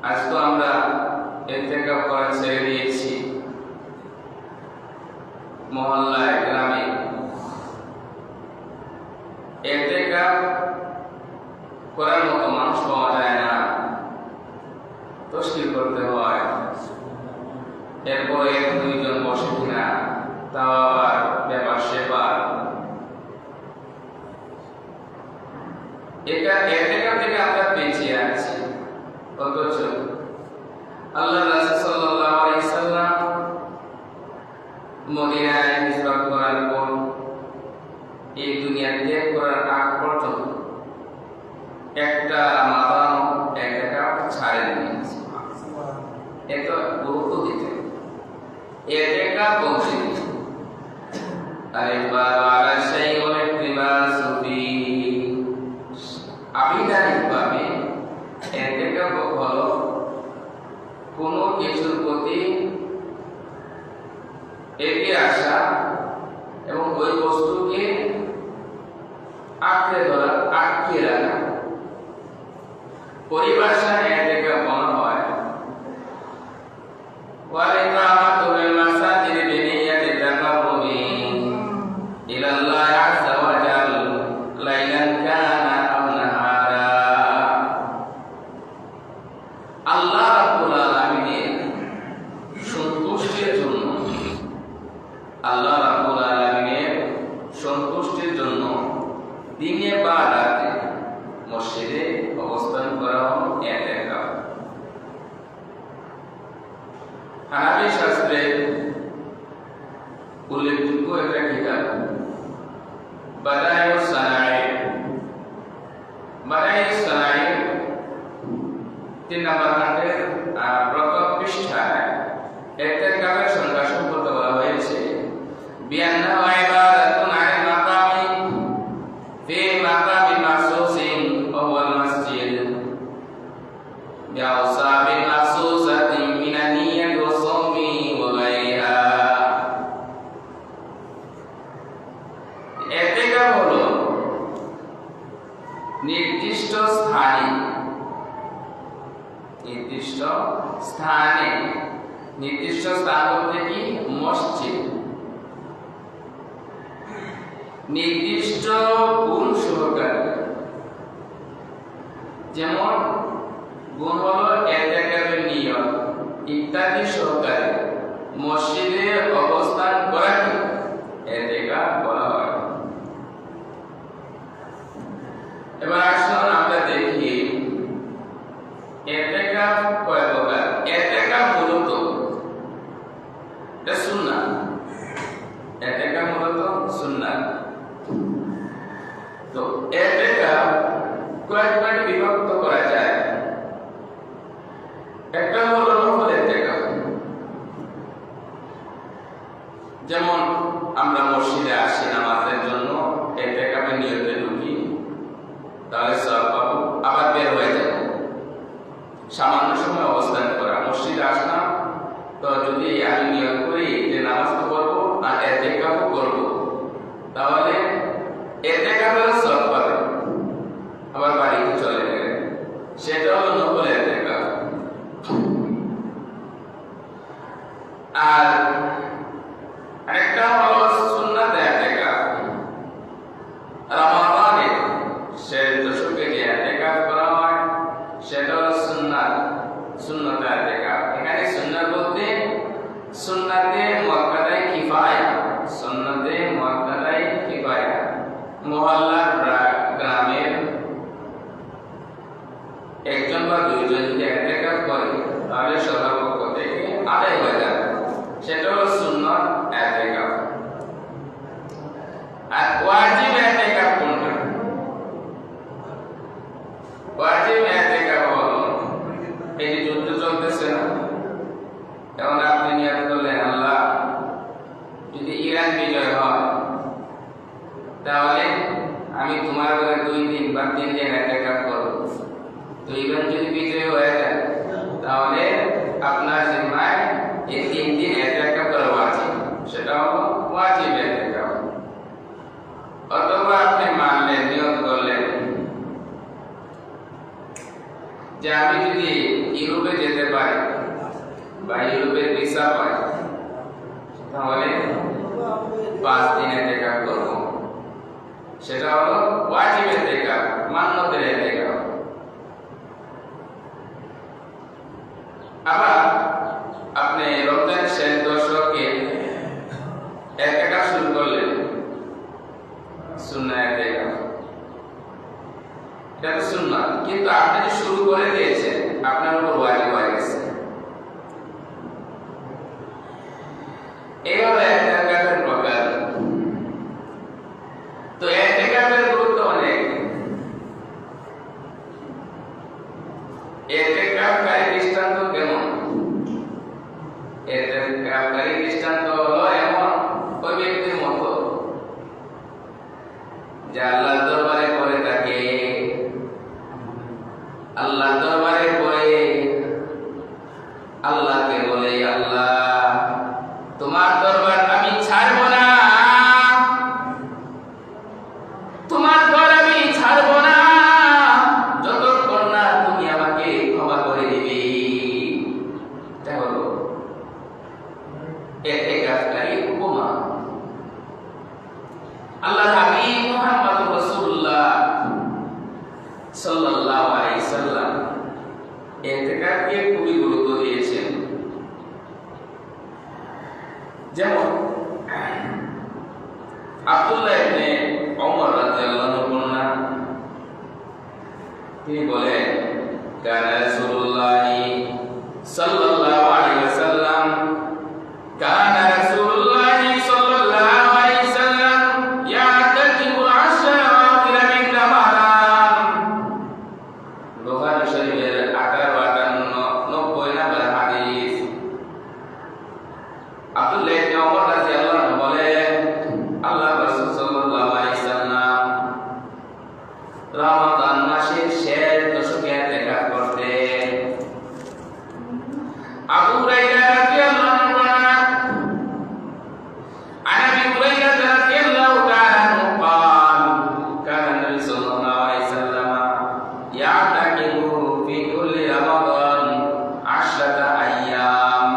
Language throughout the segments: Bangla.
আজ তো আমরা ইতিকাফ করা ছেড়ে দিয়েছি, মহল্লায় গ্রামে ইতিকাফ করার মতো মানুষ পাওয়া যায় না, তশকিল করতে হয়। এরপরে এক দুইজন বসে কিনা তাও আবার ব্যাপার সেবার। ইতিকাফ থেকে আমরা পিছিয়ে আছি, অথচ আল্লাহ রাসূল সাল্লাল্লাহু আলাইহি সাল্লাম মদিনায় হিজরত করার পর এই দুনিয়া ত্যাগ করার আগ পর্যন্ত একটা মাদান ইতিকাফ ছাড়েননি। এত গুরুত্ব দিতেন, ইতিকাফ বলছেন আলা শাইউল ইকতিবাসু ফি। আবিধানিকভাবে ইতিকাফ হলো কোনো কিছুর প্রতি এগিয়ে আসা এবং ওই বস্তুকে আঁকড়ে ধরা, আটকে রাখা। পরিভাষায় ইতিকাফ বলা হয় ওয়ালিকামাতু বিল মাসাজিদ বিনিয়াতি তাকাররুবি ইলাল্লাহ আযজা ওয়া জাল লাইলান কানা আও নাহারা। আল্লাহ রাব্বুল আলামিনের সন্তুষ্টির জন্য, আল্লাহ রাব্বুল আলামিনের সন্তুষ্টির জন্য দিনে বা রাতে মসজিদে অবস্থান করা হলো ইতিকাফ। হানাফি শাস্ত্রে উল্লেখযোগ্য একটা কিতাব বাদায়ুস সানাঈর। বাদায়ুস সানাঈর 3 নম্বর খণ্ডের প্রথম পৃষ্ঠায় ইতিকাফের সংজ্ঞা সম্পর্কে বলা হয়েছে বিআন্নাহু ইবাদাতুন আনিল মাকামি ফি মাকামিন মাখসুসিন ওয়া হুয়াল মাসজিদ বিআওসাবিন মাখসুসাতিন মিনান নিয়্যাতি ওয়াস সাওমি ওয়া গায়রিহা। ইতিকাফ হলো নির্দিষ্ট স্থানে, নির্দিষ্ট স্থানে, নির্দিষ্ট স্থান বলতে কি মসজিদ, নির্দিষ্ট গুণ সহকারে। যেমন গুণ হলো ইতিকাফের নিয়ত ইত্যাদি সহকারে মসজিদে অবস্থান করাকে ইতিকাফ বলা হয়। এবার আসুন আমরা দেখি ইতিকাফ কয় প্রকার। ইতিকাফ মূলত এটা সুন্নাত, ইতিকাফ মূলত সুন্নাত। তো ইতিকাফ কয়েকবার বিভক্ত করা যায়। একটা হলো নফল ইতিকাফ, যেমন আমরা মসজিদে আসি নামাজের জন্য, ইতিকাফের নিয়তে ঢুকি, তাহলে সওয়াব পাবো, আবার বের হয়ে যাব। সামান্য সময় অবস্থান করা, মসজিদে আসলাম, তো যদি আমি নিয়ত করি যে নামাজ তো পড়বো আর ইতিকাফও করবো, তাহলে ইতিকাফের সওয়াব পাবে, আবার বাড়িতে চলে গেলে। সেটা হলো নফল ইতিকাফ। আর আরেকটা হলো সুন্নাত ইতিকাফ। রমাদানে শেষ দশকে যে ইতিকাফ করা হয় সেটা হলো সুন্নাত, সুন্নাত ইতিকাফ। এখানে সুন্নাত বলতে সুন্নাতে মুআক্কাদায়ে কিফায়া, সুন্নাতে মুআক্কাদায়ে কিফায়া। মহল্লার গ্রামের একজন বা দুইজন যদি ইতিকাফ করে তাহলে সবার পক্ষ থেকে আদায় হয়ে যাবে, সেটা হলো সুন্নাত ইতিকাফ। আর ওয়াজিব ইতিকাফ কোনটা? ওয়াজিব ইতিকাফ হলো এই যে যুদ্ধ চলতেছে না, এখন আপনি নিয়ত করলেন আল্লাহ যদি ইরান বিজয় হয় তাহলে আমি তোমার ঘরে 2 দিন বা 3 দিন ইতিকাফ করব। তো ইরান যদি বিজয় হয়ে যায় তাহলে আপনার জিম্মায় এই 3 দিন ইতিকাফ করা ওয়াজিব, সেটা হলো ওয়াজিব ইতিকাফ। অথবা আপনি মানলেন, নিয়ত করলেন বা ইউরোপের ভিসা পাই, তাহলে 5 দিন ইতিকাফ করব। সেটা হলো ওয়াজিব ইতিকাফ, মান্নতের ইতিকাফ। আবার আপনি রমজান শেষ দশকে ইতিকাফ শুরু করলেন, সুন্নাহ ইতিকাফ, এটা তো সুন্নাহ, কিন্তু আপনি যে শুরু করে দিয়েছেন আপনার উপর ওয়াজিব হয়ে গেছে। এই হলো ইতিকাফের প্রকার। তো ইতিকাফের গুরুত্ব অনেক। ইতিকাফকারী দৃষ্টান্ত কেমন? ইতিকাফকারী দৃষ্টান্ত হলো এমন ওই ব্যক্তির মতো যে আল্লাহর দরবারে পড়ে থাকে, আল্লাহর দরবারে পড়ে আল্লাহকে বলে, আল্লাহ তোমার দরবার আমি ছাড়ব না, তোমার ঘর আমি ছাড়ব না যতক্ষণ না তুমি আমাকে ক্ষমা করে দিবে। এটা হলো ইতিকাফকারী উপমা। আল্লাহর হাবিব মুহাম্মদুর রাসূলুল্লাহ সাল্লাল্লাহু আলাইহি সাল্লাম ইতিকাফকে খুবই গুরুত্ব দিয়েছেন। যেমন আব্দুল্লাহ ইবনে ওমর রাদিয়াল্লাহু আনহু বর্ণনা, তিনি বলেন, কানা রাসূলুল্লাহ সাল্লাল্লাহু আলাইহি ওয়াসাল্লাম কানা রাসূলুল্লাহ সাল্লাল্লাহু আলাইহি ওয়াসাল্লাম ইয়াতাকিবু আশরাতির মিন রমাদান। বুখারী শরীফের 18-58-90 নম্বর হাদিস। আব্দুল্লাহ ইবনে ওমর রাদিয়াল্লাহু আনহু বলেন, আল্লাহর রাসূল সাল্লাল্লাহু আলাইহি ওয়াসাল্লাম রমাদান মাসের শেষ দশকে ইতিকাফ করতেন। আবু হুরায়রা রাদিয়াল্লাহু আনহু বলেন, عن ابي هريره رضي الله تعالى عنه قال كان النبي صلى الله عليه وسلم يعتكف في كل رمضان 10 ايام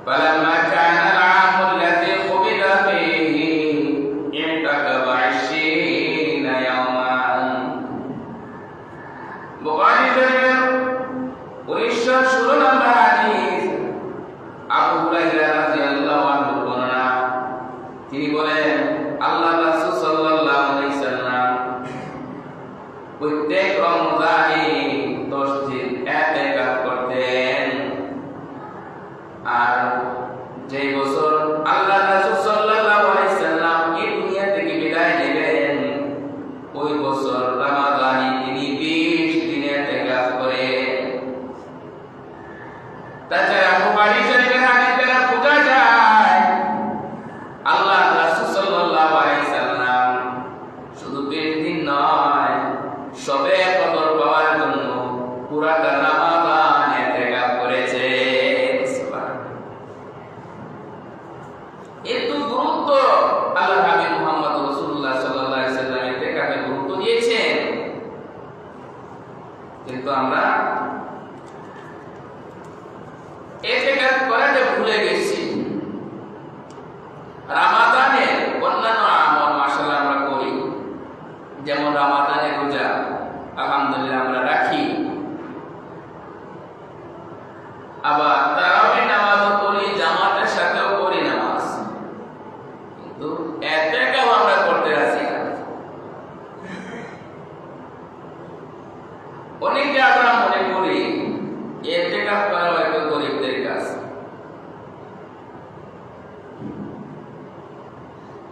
فلما كان العام الذي قبض فيه اعتكف 20 يوما। বুখারী শরীফের 1916 নম্বর হাদিস। আবু হুরায়রা রাদিয়াল্লাহু আনহু বর্ণনা, তিনি বলেন, আল্লাহর রাসূল সাল্লাল্লাহু আলাইহি ওয়াসাল্লাম প্রত্যেক রমজানে 10 দিন ইতিকাফ করতেন। আর যে বছর আল্লাহর রাসূল সাল্লাল্লাহু আলাইহি ওয়াসাল্লাম এই দুনিয়া থেকে বিদায় নেবেন, ওই বছর রমাদানে তিনি 20 দিন ইতিকাফ করেন। তাছাড়া বুখারী শরীফের হাদিস দ্বারা বোঝা যায় আল্লাহর রাসূল সাল্লাল্লাহু আলাইহি ওয়াসাল্লাম শুধু 20 দিন নয়, সবে কদর পাওয়ার জন্য পুরাটা রমাদান ইতিকাফ করেছেন। এত গুরুত্ব আল্লাহর হাবিব মুহাম্মদ রাসূলুল্লাহ সাল্লাল্লাহু আলাইহি ওয়াসাল্লাম ইতিকাফে গুরুত্ব দিয়েছেন, কিন্তু আমরা ইতিকাফ করাটা ভুলে গেছি। রমাদানে অন্যান্য আমল মাশাআল্লাহ আমরা করি, যেমন রমাদানে রোজা আলহামদুলিল্লাহ আমরা রাখি, আবার তারাবিহ নামাজও পড়ি, জামাতের সাথেও পড়ি নামাজ, কিন্তু ইতিকাফ আমরা করতে রাজি না। অনেকে আমরা মনে করি ইতিকাফ করা হয়তো গরিবদের কাজ।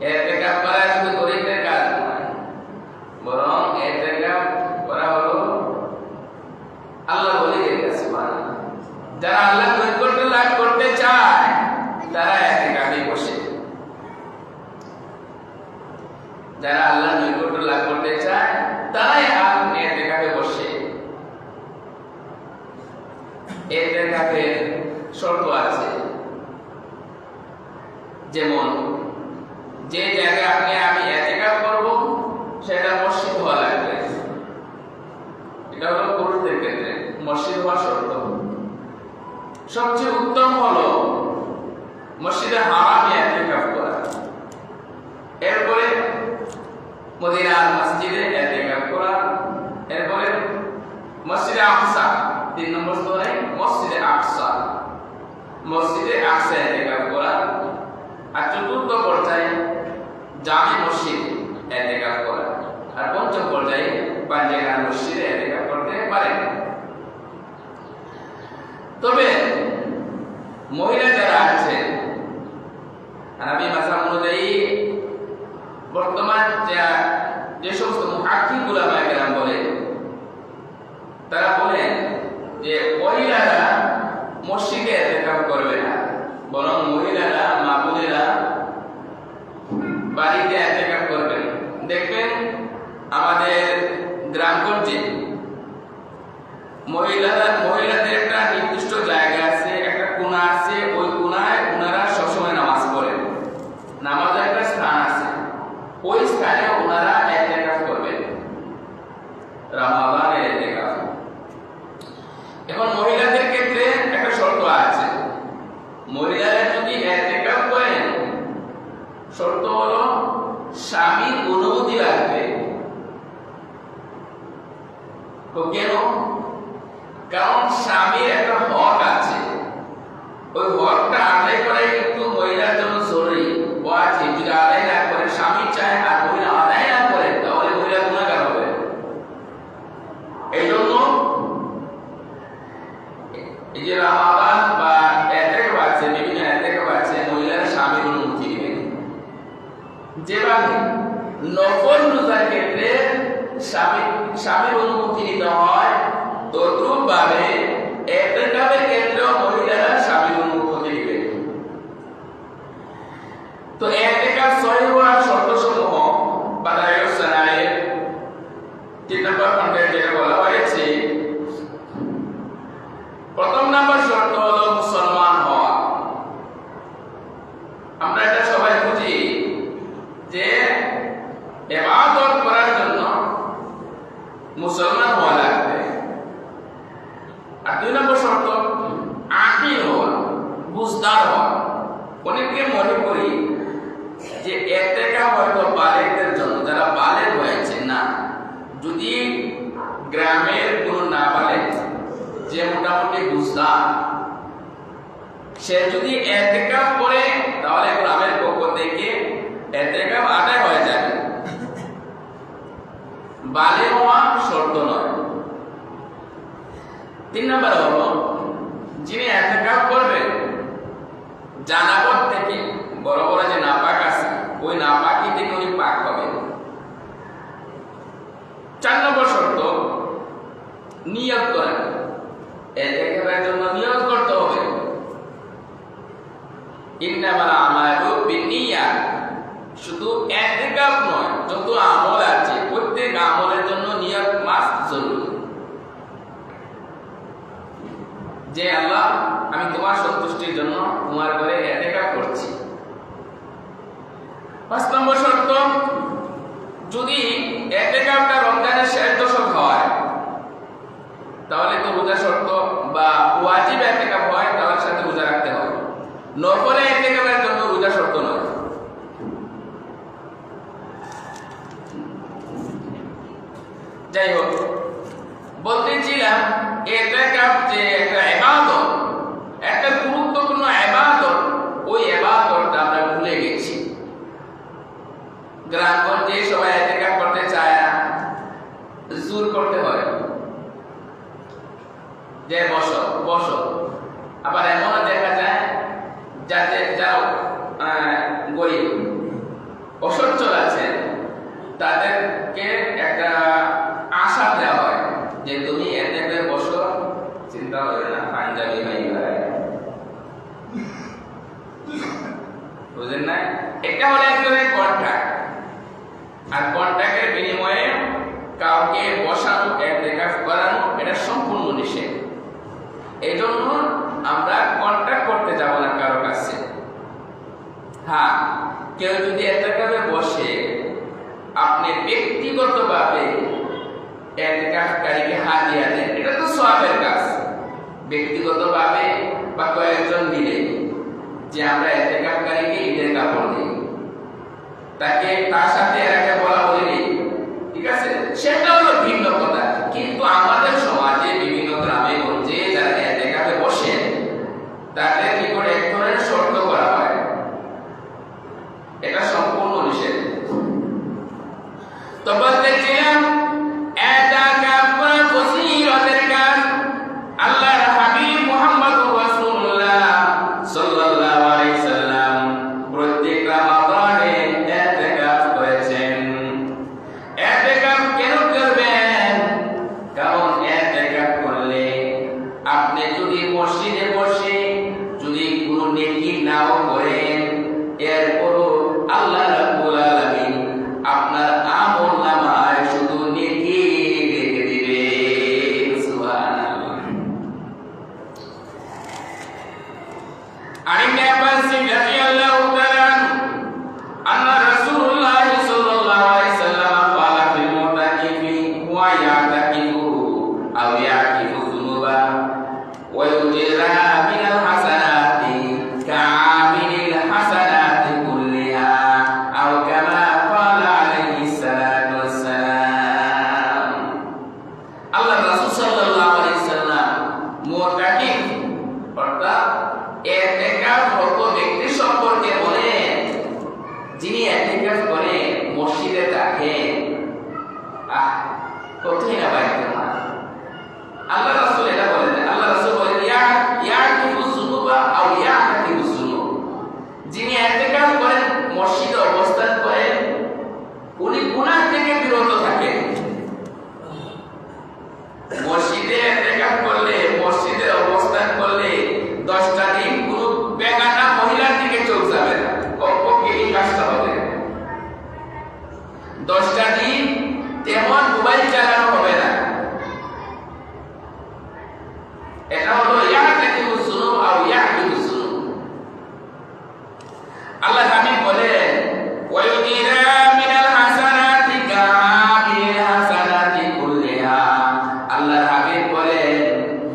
ইতিকাফ করা শুধু গরিবদের কাজ নয়, বরং ইতিকাফ করা হলো আল্লাহ ওলিদের কাজ। যারা আল্লাহ নৈকট্য লাভ করতে চায় তারা ইতিকাফে বসে। যারা আল্লাহ নৈকট্য লাভ করতে চায় তারাই ইতিকাফে বসে। ইতিকাফের শর্ত আছে, যেমন যে জায়গায় আমি ইতিকাফ করব সেটা মসজিদ হওয়া লাগবে। এটা হলো পুরুষদের ক্ষেত্রে মসজিদ হওয়া শর্ত। সবচেয়ে উত্তম হলো মসজিদে হারামে ইতিকাফ করা, এরপরে মদিনার মসজিদে ইতিকাফ করা, এরপরে মসজিদে আকসা, 3 নম্বর স্তরে মসজিদে আকসা ইতিকাফ করা, আর চতুর্থ পর্যায়ে জামে মসজিদ ইতিকাফ করা, আর পঞ্চম পর্যায়ে পাঞ্জাগান মসজিদে ইতিকাফ করতে পারেন। তবে মহিলা যারা আছেন হানাফি মাযহাব অনুযায়ী বর্তমান যে সমস্ত মুহাক্কিক উলামায়ে কেরাম বলেন, তারা বলেন যে মহিলারা মসজিদে ইতিকাফ করবে না, বরং মহিলারা মা বোনেরা বাড়িতে ইতিকাফ করবেন। দেখবেন আমাদের গ্রামগঞ্জে মহিলাদের একটা নির্দিষ্ট জায়গা আছে, একটা কোণা আছে, ওই কোণায় ওনারা সবসময় নামাজ পড়েন, নামাজের একটা স্থান আছে, ওই স্থানে ওনারা ইতিকাফ করবেন, রমাদানের ইতিকাফ। এখন মহিলাদের ক্ষেত্রে একটা শর্ত আছে, মহিলারা যদি ইতিকাফ করেন শর্ত হলো স্বামীর অনুমতি লাগবে। তো কেন? কারণ স্বামীর একটা হক আছে, ওই হকটা আদায় করাই কিন্তু মহিলার জন্য জরুরি, ওয়াজিব। যদি আদায় না করে, স্বামী চায় আর মহিলা আদায় না করে, তাহলে মহিলা গুনাহগার হবে। এই জন্য এই যে রমাদান বা ইতিকাফ আছে, বিভিন্ন ইতিকাফ আছে, মহিলারা স্বামীর অনুমতি নেবেন। যেভাবে নফল রোজার ক্ষেত্রে স্বামীর অনুমতি নিতে হয়, তদ্রূপ ভাবে ইতিকাফের ক্ষেত্রেও মহিলারা স্বামীর অনুমতি নেবেন। তো ইতিকাফ সহিহ হওয়ার শর্তসমূহ বাদায়ুস সানায়ের 3 নম্বর খণ্ডে যেটা বলা হয়েছে, প্রথম নম্বর শর্ত হলো মুসলমান হওয়া। আমরা এটা সবাই বুঝি যে ইবাদত করার জন্য মুসলমান হওয়া লাগবে। আর 2 নম্বর শর্ত আকিল হওয়া, বুঝদার হওয়া। অনেকে মনে করি যে ইতিকাফ হয়তো বালেগদের জন্য, যারা বালেগ হয়েছে না। যদি গ্রামের কোন নাবালেগ যে মোটামুটি বুঝদার, সে যদি ইতিকাফ করে, তাহলে গ্রামের পক্ষ থেকে ইতিকাফ আদায় হয়ে যাবে, বালেগ হওয়া শর্ত নয়। 3 নম্বর হলো যিনি ইতিকাফ করবেন জানাবত থেকে, বড় বড় যে নাপাক আছে, ওই নাপাকি থেকে উনি পাক হবেন। 4 নম্বর শর্ত নিয়ত করেন, ইতিকাফের জন্য নিয়ত করতে হবে। ইন্নামাল আমালু বিন্নিয়াত, শুধু ইতিকাফ নয়, যত আমল আছে প্রত্যেক আমলের জন্য নিয়ত মাস্ট জরুরি। যে আল্লাহ, আমি তোমার সন্তুষ্টির জন্য তোমার ঘরে ইতিকাফ করছি। 5 নম্বর শর্ত, যদি ইতিকাফটা রমজানের শেষ দশক হয়, তাহলে তো রোজা শর্ত বা ওয়াজিব ইতিকাফ হয়, তাহলে সাথে রোজা রাখতে হবে। নফল ইতিকাফের জন্য রোজা শর্ত নয়। যাই হোক, বলতেছিলাম ইতিকাফ যে একটা ইবাদত, একটা গুরুত্বপূর্ণ ইবাদত, ওই ইবাদতটা আমরা ভুলে গেছি। গ্রামগঞ্জে সবাই ইতিকাফ করতে চায় না, জোর করতে হয় যে বসো বসো। আবার এমনও দেখা যায় যারা গরিব অসচ্ছল আছে, তাদেরকে একটা আশা দেওয়া হয় যে তুমি এতে বসো, চিন্তা হবে না, পাঞ্জাবি বুঝেন না? এটা হলো এক ধরনের কন্ট্রাক্ট, আর কন্ট্রাক্টের বিনিময়ে কাউকে বসানো, ইতিকাফ করানো, এটা সম্পূর্ণ নিষেধ। এই জন্য আমরা কন্ট্রাক্ট করতে যাব না কারো কাছে। হ্যাঁ, কেউ যদি ইতিকাফে বসে, আপনি ব্যক্তিগতভাবে ইতিকাফকারীকে হাদিয়া দেন, এটা তো সওয়াবের কাজ। ব্যক্তিগতভাবে বা কয়েকজন মিলে যে আমরা ইতিকাফকারীকে ঈদের কাপড় দিই, তাকে তার সাথে এরাকে বলা বলিনি, ঠিক আছে, সেটা হলো ভিন্ন কথা। কিন্তু আমাদের সমাজে বিভিন্ন গ্রামে গঞ্জে যারা ইতিকাফে বসেন তাদের নিকট এক ধরনের শর্ত করা হয়, এটা সম্পূর্ণ নিষেধ। তো বলতেছিলাম ইতিকাফ করা ফজিলতের কাজ। আল্লাহর হাবিব মুহাম্মদুর রাসূলুল্লাহ সাল্লাল্লাহু আলাইহি সাল্লাম প্রত্যেক রমাদানে ইতিকাফ করেছেন। ইতিকাফ কেন করবেন? কারণ ইতিকাফ করলে আপনি যদি মসজিদে বসে যদি কোনো নেকি নাও করেন, এরপরও আল্লাহ রাব্বুল আলামিন আপনার আমলনামায় শুধু নেকি লিখে দিবেন। সুবহানাল্লাহ। আন ইবনে আব্বাস রাদিয়াল্লাহু তাআলা আন্না রাসূলুল্লাহ সাল্লাল্লাহু আলাইহি সাল্লাম ক্বালা ফিল মুতাকিফি ওয়া ইয়াতাকিফু আও ইয়াকিফু যুনুবা ওয়া ইউজিরা মিনাল হাসানাতি কামিলিল হাসানাতি কুল্লিহা আও কামা ক্বালা আলাইহিস সালাতু ওয়াসসালাম। আল্লাহ রাসূল সাল্লাল্লাহু আলাইহি সাল্লাম মুতাকিফ অর্থাৎ ইতিকাফরত ব্যক্তি সম্পর্কে বলেন, যিনি ইতিকাফ করে মসজিদে থাকেন। কতই না বাইরে না, আল্লাহ রাসূল এটা বলেন। আল্লাহ রাসূল বলেন ইয়াকিফু যুনুবা আও ইয়াকিফু যুনুব, যিনি ইতিকাফ করেন মসজিদে অবস্থান করেন উনি গুনাহ থেকে বিরত থাকেন। মসজিদে ইতিকাফ করলে, মসজিদে অবস্থান করলে 10টা দিন কোনো বেগানা মহিলার দিকে চোখ যাবে না, কমপক্ষে এই কাজটা হবে। 10টা দিন তেমন মোবাইল চালানো হবে না। এটা হলো ইয়াকিফু যুনুব আও ইয়াকিফু যুনুব। আল্লাহ হাবিব বলেন ওয়ায়ুদিরা মিনাল হাসানাতি কামিল হাসানাতি কুল্লিহা। আল্লাহ হাবিব বলেন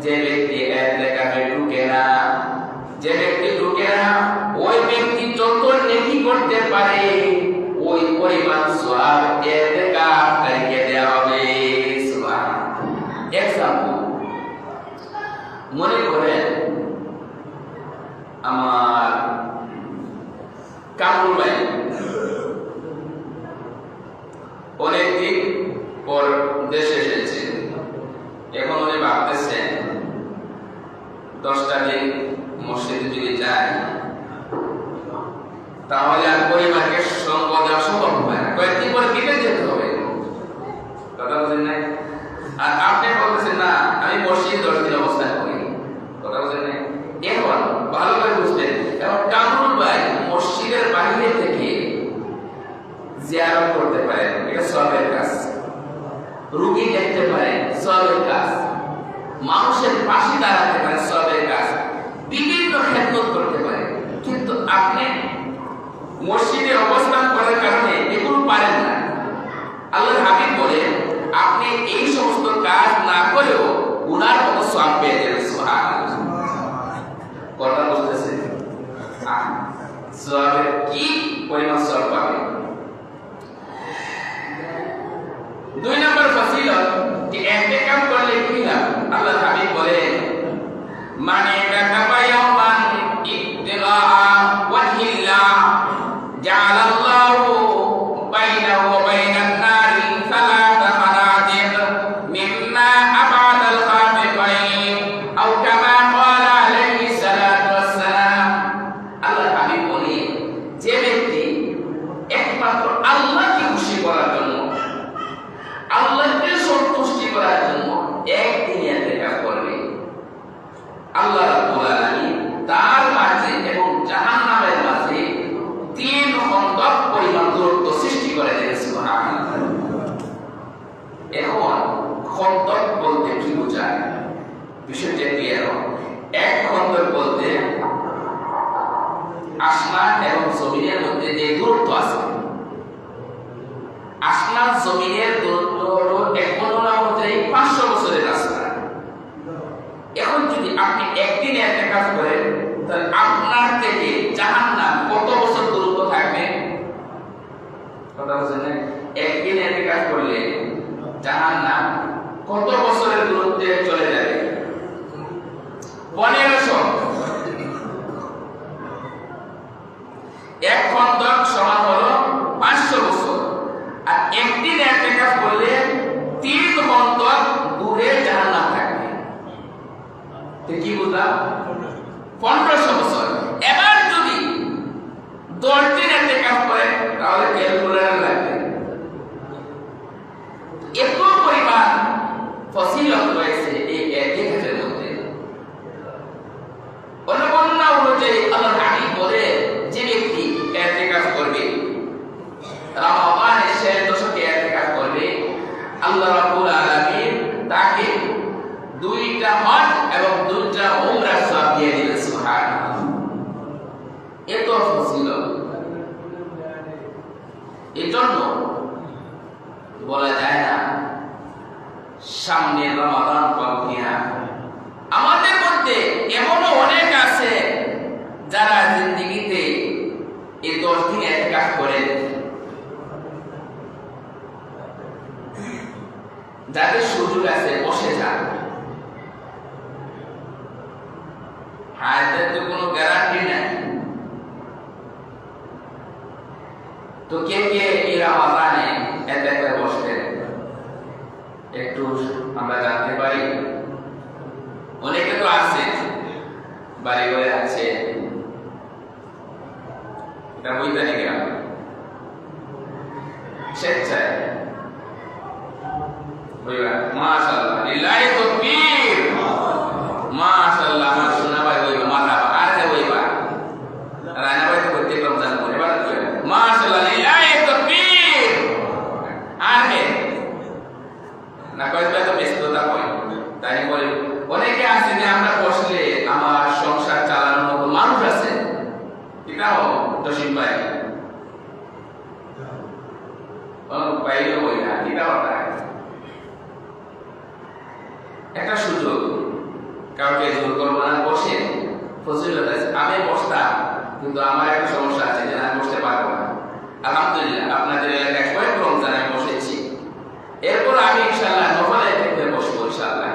যে ব্যক্তি ইতিকাফে ঢুকে না, যে ব্যক্তি ঢুকে না, ওই ব্যক্তি যত নেকি করতে পারে ওই পরিমাণ সওয়াব ইতিকাফকারীকে দেওয়া হবে। সুবহানাল্লাহ। এক্সাম্পল, মনে করেন আমার কামরুল ভাই অনেকদিন পর দেশে এসেছে। এখন উনি ভাবতেছেন 10টা দিন মসজিদে যদি যায় তাহলে আর পরিবারকে সঙ্গ দেওয়া সম্ভব হবে না, কয়েকদিন পরে বিদেশ যেতে হবে। কথা বলেন নাই? আর আপনি বলতেছেন না আমি মসজিদে 10 দিন অবস্থান করি। কথা বলেন নাই? এখন ভালো করে বুঝবেন, এখন কামরুল ভাই মসজিদের বাইরে থেকে জিয়ারত করতে পারেন, এটা সওয়াবের কাজ। রোগী দেখতে পারেন, সওয়াবের কাজ। মানুষের পাশে দাঁড়াতে পারেন, সওয়াবের কাজ। বিভিন্ন খেদমত করতে পারেন। কিন্তু আপনি মসজিদে অবস্থান করার কারণে এগুলো পারেন না। আল্লাহর হাবিব বলেন আপনি এই সমস্ত কাজ না করেও গুনার মতো সওয়াব পেয়ে যাবেন। সুবহানাল্লাহ। কথা বলতেছে সওয়াবের কি পরিমাণ সওয়াব পাবেন। 2 নম্বর ফজিলত যে ইতিকাফ করলে কি লাভ। আল্লাহর হাবিব বলেন মানে ইতিকাফা ইয়াওমান ইবতিগা ওয়াজহিল্লাহ জাআলাল্লাহু বাইনাহু ওয়া বাইনান নারি সালাসা মানাতিক মিম্মা আবাদাল খাফিকাইন আও কামা ক্বালা আলাইহিস সালাতু ওয়াসসালাম। আল্লাহর হাবিব বলেন যে ব্যক্তি একমাত্র আল্লাহকে খুশি করার জন্য, আল্লাহকে সন্তুষ্টি করার জন্য একদিন ইতিকাফ করবে, আল্লাহ রাব্বুল আলামিন তার মাঝে এবং জাহান্নামের মাঝে 3 খন্দক পরিমাণ দূরত্ব সৃষ্টি করে দেন। সুবহানাল্লাহ। এখন খন্দক বলতে কি বোঝায় বিষয়টা ক্লিয়ার হোক। এক খন্দক বলতে আসমান এবং জমিনের মধ্যে যে দূরত্ব আছে, আসমান জমিনের দূরত্ব হলো এক বর্ণনা অনুযায়ী 500 বছরের রাস্তা। এখন যদি আপনি একদিন ইতিকাফ করেন তাহলে আপনার থেকে জাহান্নাম কত বছর দূরত্ব থাকবে? কথা বুঝছেন না? একদিন ইতিকাফ করলে জাহান্নাম কত বছরের দূরত্বে চলে যাবে? 1500। এক খন্দক সমান হলো 500 বছর। আর একদিন ইতিকাফ করলে 3 খন্দক দূরে জাহান্নাম থাকবে। তো কি বুঝলাম? 1500 বছর। এবার যদি 10 দিন ইতিকাফ করে তাহলে ক্যালকুলেটর লাগবে। এত পরিমাণ ফজিলত রয়েছে এই ইতিকাফের মধ্যে। অন্যান্য অনুযায়ী আল্লাহ হাবিব বলে যে ব্যক্তি ইতিকাফ করবে, রমাদানের শেষ দশকে ইতিকাফ করবে, আল্লাহ রাব্বুল আলামিন তাকে 2টা হজ এবং 2টা উমরার সওয়াব দিয়ে দিবেন। সুবহানাল্লাহ। এত ফজিলত। এজন্য বলা যায় না সামনে রমাদান পাবো কিনা। আমাদের মধ্যে এমনও অনেক আছে যারা জিন্দেগিতে এই 10 দিন ইতিকাফ করেন, যাদের সুযোগ আছে বসে যান। হায়াতের তো কোনো গ্যারান্টি নাই। তো কে কে এই রমাদানে ইতিকাফে বসবেন একটু আমরা জানতে পারি? অনেকে তো আছে বাড়ি ঘরে আছে, এটা বৈজ্ঞানিক স্বেচ্ছায়। মাশাআল্লাহ, লিল্লাহি তাকবীর, মাশাআল্লাহ। আমার শোনা ভাই বইবা মারহাবা। আর যে বইবা রানা ভাই তো করতে রমজান করে এবার মাশাআল্লাহ, লিল্লাহি তাকবীর। আর হে না কইবা তো ব্যস্ততা হয়, তাই বলে অনেকে আছে যে আমরা বসলে আমার সংসার চালানোর মতো মানুষ আছে। এটাও দশিম ভাই পাইলে বই না, এটাও একটা সুযোগ। কাউকে জোর করবো না, বসে ফজিলত আছে। আমি বসতাম, কিন্তু আমার একটা সমস্যা আছে যে আমি বসতে পারবো না। আলহামদুলিল্লাহ আপনাদের এলাকায় কয়েক রমজান আমি বসেছি। এরপর আমি ইনশাআল্লাহ নফল ইতিকাফে বসবো ইনশাআল্লাহ।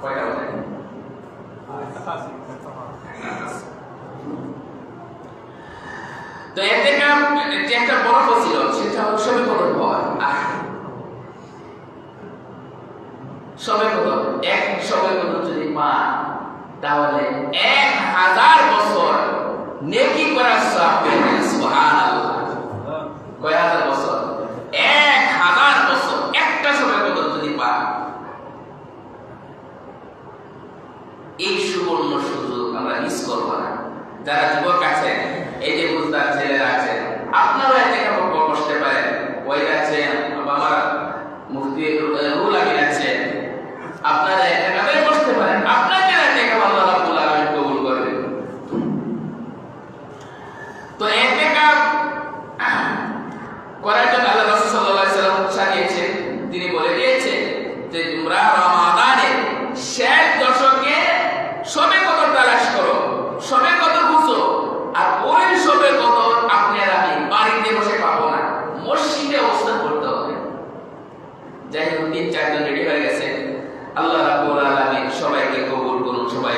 কয়টা বলে? তো ইতিকাফ যে একটা বড় ফজিলত, সেটা হলো শবে কদর পাওয়া। শবে কদর, এক শবে কদর যদি পান তাহলে 1000 বছর নেকি করার সওয়াব পেয়ে। সুবহানাল্লাহ। কয় হাজার বছর? 1000 বছর। একটা শবে কদর যদি পান, এই সুবর্ণ সুযোগ আমরা মিস করব না। যারা যুবক আছেন, এই যে বুঝদার ছেলেরা আছেন, আপনারা ইতিকাফ বসতে পারেন। ওই আছেন আমার মুফতি রুল আমিন আছেন, আপনারা ইতিকাফে বসতে পারেন। আপনাদের ইতিকাফ আল্লাহ রাব্বুল আলামিন কবুল করবেন। তো ইতিকাফ করার জন্য আল্লাহ রাসূল সাল্লাল্লাহু আলাইহি ওয়াসাল্লাম জানিয়েছেন, তিনি বলে দিয়েছেন যে তোমরা রমাদানের শেষ দশকে শবে কদর তালাশ করো, শবে কদর বুঝো। আর ওই শবে কদর আপনারা আমি বাড়িতে বসে পাবো না, মসজিদে অবস্থান করতে হবে। যাই হোক, 3-4 জন রেডি হয়ে গেছে। আল্লাহ রাব্বুল আলামিন সবাইকে কবুল করুন, সবাই